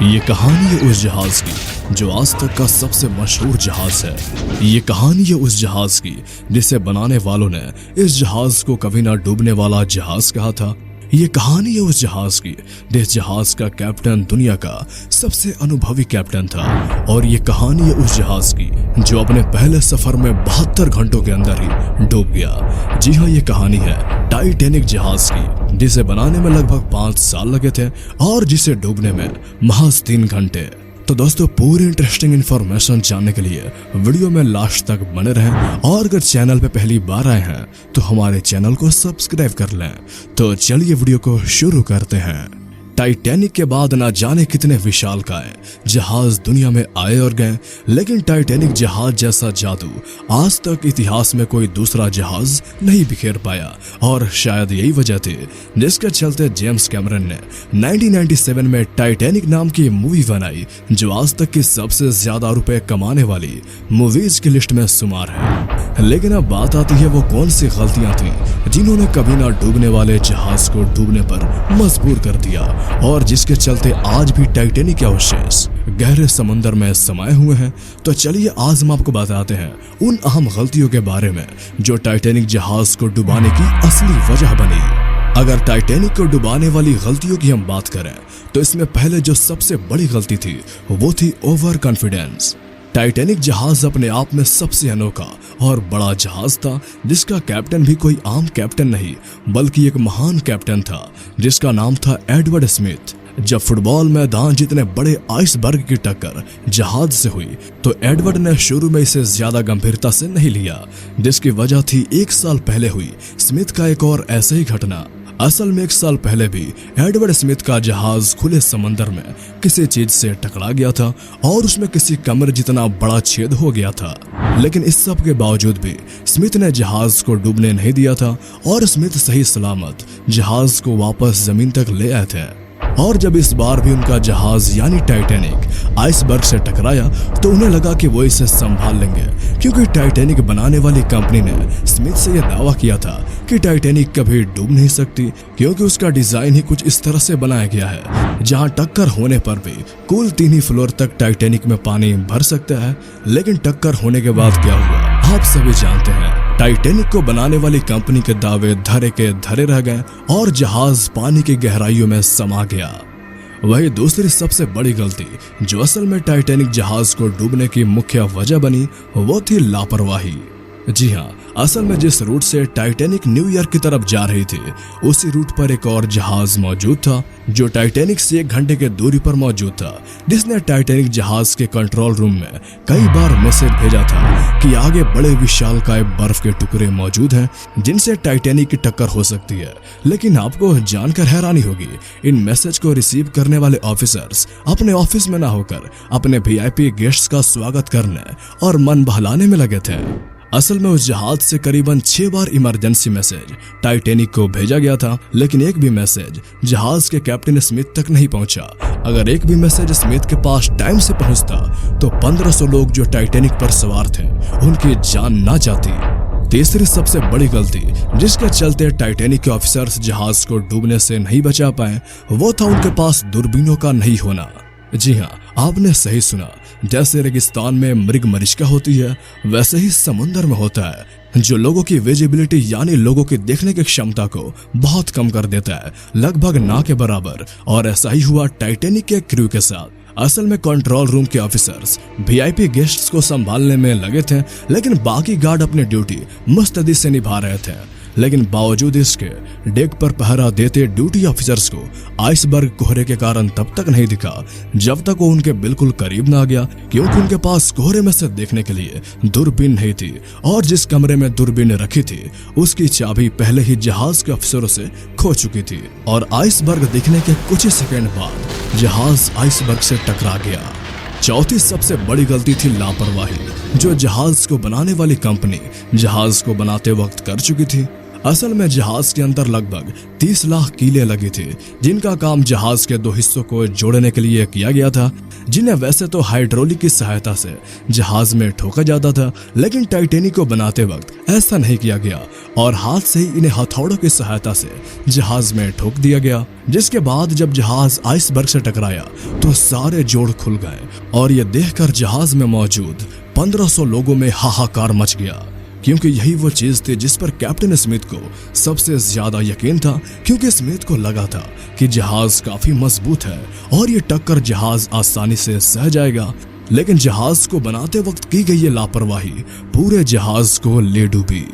ये कहानी है उस जहाज की जो आज तक का सबसे मशहूर जहाज है। ये कहानी है उस जहाज की जिसे बनाने वालों ने इस जहाज को कभी ना डूबने वाला जहाज कहा था। ये कहानी है उस जहाज की जिस जहाज का कैप्टन दुनिया का सबसे अनुभवी कैप्टन था। और ये कहानी है उस जहाज की जो अपने पहले सफर में 72 घंटों के अंदर ही डूब गया। जी हाँ, ये कहानी है टाइटैनिक जहाज की जिसे बनाने में लगभग 5 साल लगे थे और जिसे डूबने में महज 3 घंटे। तो दोस्तों, पूरी इंटरेस्टिंग इन्फॉर्मेशन जानने के लिए वीडियो में लास्ट तक बने रहें और अगर चैनल पे पहली बार आए हैं तो हमारे चैनल को सब्सक्राइब कर लें। तो चलिए वीडियो को शुरू करते हैं। टाइटैनिक के बाद ना जाने कितने विशालकाय जहाज दुनिया में आए और गए, लेकिन टाइटैनिक जहाज जैसा जादू आज तक इतिहास में कोई दूसरा जहाज नहीं बिखेर पाया। और शायद यही वजह थी जिसके चलते जेम्स कैमरन ने 1997 में टाइटैनिक नाम की मूवी बनाई जो आज तक की सबसे ज्यादा रुपए कमाने वाली मूवीज की लिस्ट में शुमार है। लेकिन अब बात आती है वो कौन सी गलतियां थी जिन्होंने कभी ना डूबने वाले जहाज को डूबने पर मजबूर कर दिया और जिसके चलते आज भी टाइटैनिक के अवशेष गहरे समंदर में समाये हुए हैं। तो चलिए आज हम आपको बताते हैं उन अहम गलतियों के बारे में जो टाइटैनिक जहाज को डुबाने की असली वजह बनी। अगर टाइटैनिक को डुबाने वाली गलतियों की हम बात करें तो इसमें पहले जो सबसे बड़ी गलती थी वो थी ओवर कॉन्फिडेंस। टाइटैनिक जहाज अपने आप में सबसे अनोखा और बड़ा जहाज था जिसका कैप्टन भी कोई आम कैप्टन नहीं बल्कि एक महान कैप्टन था जिसका नाम था एडवर्ड स्मिथ। जब फुटबॉल मैदान जितने बड़े आइसबर्ग की टक्कर जहाज से हुई तो एडवर्ड ने शुरू में इसे ज्यादा गंभीरता से नहीं लिया, जिसकी वजह थी 1 साल पहले हुई स्मिथ का एक और ऐसे ही घटना। असल में 1 साल पहले भी एडवर्ड स्मिथ का जहाज खुले समंदर में किसी चीज से टकरा गया था और उसमें किसी कमरे जितना बड़ा छेद हो गया था। लेकिन इस सब के बावजूद भी स्मिथ ने जहाज को डूबने नहीं दिया था और स्मिथ सही सलामत जहाज को वापस जमीन तक ले आए थे। और जब इस बार भी उनका जहाज यानी टाइटैनिक आइसबर्ग से टकराया तो उन्हें लगा कि वो इसे संभाल लेंगे, क्योंकि टाइटैनिक बनाने वाली कंपनी ने स्मिथ से यह दावा किया था कि टाइटैनिक कभी डूब नहीं सकती क्योंकि उसका डिजाइन ही कुछ इस तरह से बनाया गया है जहां टक्कर होने पर भी कुल 3 ही फ्लोर तक टाइटैनिक में पानी भर सकता है। लेकिन टक्कर होने के बाद क्या हुआ आप सभी जानते हैं। टाइटैनिक को बनाने वाली कंपनी के दावे धरे के धरे रह गए और जहाज पानी की गहराइयों में समा गया। वही दूसरी सबसे बड़ी गलती जो असल में टाइटैनिक जहाज को डूबने की मुख्य वजह बनी वो थी लापरवाही। जी हाँ, असल में जिस रूट से टाइटैनिक न्यूयॉर्क की तरफ जा रही थी उसी रूट पर एक और जहाज मौजूद था जो टाइटैनिक से 1 घंटे के दूरी पर मौजूद था, जिसने टाइटैनिक जहाज के कंट्रोल रूम में कई बार मैसेज भेजा था कि आगे बड़े विशालकाय बर्फ के टुकड़े मौजूद हैं जिनसे टाइटैनिक की टक्कर हो सकती है। लेकिन आपको जानकर हैरानी होगी, इन मैसेज को रिसीव करने वाले ऑफिसर्स अपने ऑफिस में ना होकर अपने वीआईपी गेस्ट्स का स्वागत करने और मन बहलाने में लगे थे। असल में उस जहाज से करीबन 6 बार इमरजेंसी मैसेज टाइटैनिक को भेजा गया था, लेकिन एक भी मैसेज जहाज के कैप्टन स्मिथ तक नहीं पहुंचा। अगर एक भी मैसेज स्मिथ के पास टाइम से पहुंचता तो 1500 लोग जो टाइटैनिक पर सवार थे उनकी जान ना जाती। तीसरी सबसे बड़ी गलती जिसके चलते टाइटैनिक के ऑफिसर्स जहाज को डूबने से नहीं बचा पाए वो था उनके पास दूरबीनों का नहीं होना। जी हाँ, आपने सही सुना, जैसे रेगिस्तान में मृगमरीचिका होती है वैसे ही समुद्र में होता है जो लोगों की विजिबिलिटी यानी लोगों की देखने की क्षमता को बहुत कम कर देता है, लगभग ना के बराबर। और ऐसा ही हुआ टाइटैनिक के क्रू के साथ। असल में कंट्रोल रूम के ऑफिसर्स वीआईपी गेस्ट्स को संभालने में लगे थे, लेकिन बाकी गार्ड अपनी ड्यूटी मुस्तैदी से निभा रहे थे। लेकिन बावजूद इसके डेक पर पहरा देते ड्यूटी ऑफिसर्स को आइसबर्ग कोहरे के कारण तब तक नहीं दिखा जब तक वो उनके बिल्कुल करीब ना आ गया, क्योंकि उनके पास कोहरे में से देखने के लिए दूरबीन नहीं थी और जिस कमरे में दूरबीन रखी थी उसकी चाबी पहले ही जहाज के अफसरों से खो चुकी थी। और आइसबर्ग दिखने के कुछ ही सेकेंड बाद जहाज आइसबर्ग से टकरा गया। चौथी सबसे बड़ी गलती थी लापरवाही जो जहाज को बनाने वाली कंपनी जहाज को बनाते वक्त कर चुकी थी। असल में जहाज के अंदर लगभग 30 लाख कीलें लगी थी, जिनका काम जहाज के दो हिस्सों को जोड़ने के लिए किया गया था, जिन्हें वैसे तो हाइड्रोलिक की सहायता से जहाज में ठोका जाता था, लेकिन टाइटैनिक को बनाते वक्त ऐसा नहीं किया गया और हाथ से ही इन्हें हथौड़ों की सहायता से जहाज में ठोक दिया गया। जिसके बाद जब जहाज आइसबर्ग से टकराया तो सारे जोड़ खुल गए और ये देखकर जहाज में मौजूद 1500 लोगों में हाहाकार मच गया, क्योंकि यही वो चीज थी जिस पर कैप्टन स्मिथ को सबसे ज्यादा यकीन था, क्योंकि स्मिथ को लगा था कि जहाज काफी मजबूत है और ये टक्कर जहाज आसानी से सह जाएगा। लेकिन जहाज को बनाते वक्त की गई ये लापरवाही पूरे जहाज को ले डूबी।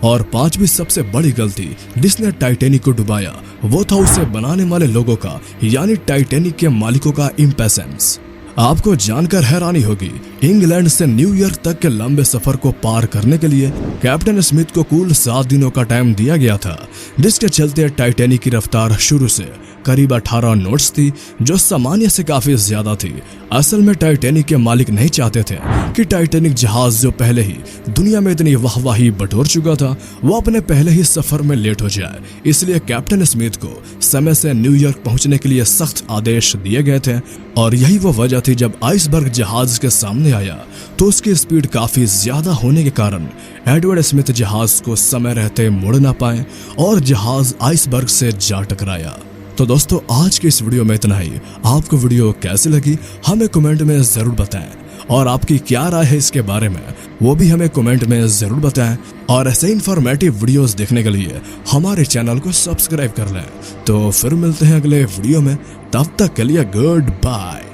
और पांचवी सबसे बड़ी गलती जिसने टाइटैनिक को डुबाया वो था उसे बनाने वाले लोगों का, यानी टाइटैनिक के मालिकों का इम्पेशेंस। आपको जानकर हैरानी होगी, इंग्लैंड से न्यूयॉर्क तक के लंबे सफर को पार करने के लिए कैप्टन स्मिथ को कुल 7 दिनों का टाइम दिया गया था, जिसके चलते टाइटैनिक की रफ्तार शुरू से करीब 18 नॉट्स थी, जो सामान्य से काफी ज्यादा थी। असल में टाइटैनिक के मालिक नहीं चाहते थे कि टाइटैनिक जहाज जो पहले ही दुनिया में इतनी वाहवाही बटोर चुका था वो अपने पहले ही सफर में लेट हो जाए, इसलिए कैप्टन स्मिथ को समय से न्यूयॉर्क पहुंचने के लिए सख्त आदेश दिए गए थे। और यही वो वजह थी जब आइसबर्ग जहाज के सामने आया तो उसकी स्पीड काफी ज्यादा होने के कारण एडवर्ड स्मिथ जहाज को समय रहते मोड़ ना पाए और जहाज आइसबर्ग से जा टकराया। तो दोस्तों आज की इस वीडियो में इतना ही। आपको वीडियो कैसी लगी हमें कमेंट में जरूर बताएं, और आपकी क्या राय है इसके बारे में वो भी हमें कमेंट में जरूर बताएं। और ऐसे इन्फॉर्मेटिव वीडियोस देखने के लिए हमारे चैनल को सब्सक्राइब कर लें। तो फिर मिलते हैं अगले वीडियो में, तब तक के लिए गुड बाय।